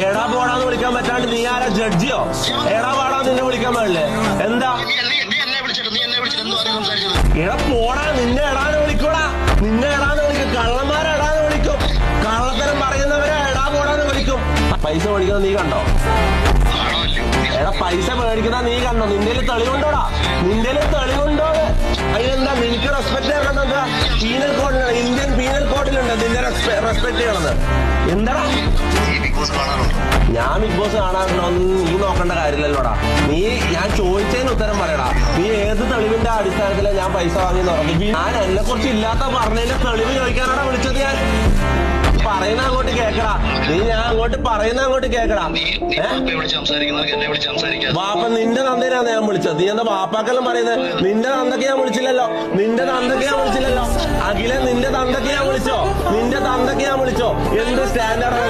എടാ പോടാന്ന് വിളിക്കാൻ പറ്റാണ്ട് നീ ആരാ ജഡ്ജിയോ? എടാ പാടാന്ന് നിന്നെ വിളിക്കാൻ പാടില്ലേ? എന്താ എടാ പോടാ, നിന്നെ എടാന്ന് വിളിക്കൂടാ, നിന്നെ എടാന്ന് വിളിക്കും. കള്ളന്മാരെ എടാന്ന് വിളിക്കും, കള്ളത്തരം പറയുന്നവരെ എടാ പോടാന്ന് വിളിക്കും. പൈസ മേടിക്കുന്നത് നീ കണ്ടോ? എടാ പൈസ മേടിക്കുന്ന നീ കണ്ടോ? നിന്റെ തെളിവുണ്ടോടാ? നിന്റെ തെളിവുണ്ടോ? അതിനെന്താ നിനക്ക് റെസ്പെക്ട് ചെയ്യണം? എന്താ പീനൽ കോഡിലുണ്ട്, ഇന്ത്യൻ പീനൽ കോഡിലുണ്ട് നിന്നെ റെസ്പെക്ട് ചെയ്യണത്. എന്താടാ ഞാൻ ബിഗ് ബോസ് കാണാറുണ്ടോ? നീ നോക്കേണ്ട കാര്യമില്ലല്ലോടാ. ഞാൻ ചോദിച്ചതിന് ഉത്തരം പറയടാ. നീ ഏത് തെളിവിന്റെ അടിസ്ഥാനത്തിലാണ് ഞാൻ പൈസ വാങ്ങി തുടങ്ങി? ഞാൻ എന്നെ കുറിച്ച് ഇല്ലാത്ത പറഞ്ഞതിന്റെ തെളിവ് ചോദിക്കാനാണ് വിളിച്ചത്. ഞാൻ പറയുന്ന അങ്ങോട്ട് കേക്കടാ. ഞാൻ അങ്ങോട്ട് പറയുന്ന അങ്ങോട്ട് കേക്കടാ. വാപ്പ നിന്റെ തന്തേനാണ് ഞാൻ വിളിച്ചത്. നീ എന്താ വാപ്പാക്കെല്ലാം പറയുന്നത്? നിന്റെ തന്തക്ക് ഞാൻ വിളിച്ചില്ലല്ലോ. അഖിലെ നിന്റെ തന്തക്ക് ഞാൻ വിളിച്ചോ? എന്ത് സ്റ്റാൻഡേർഡ്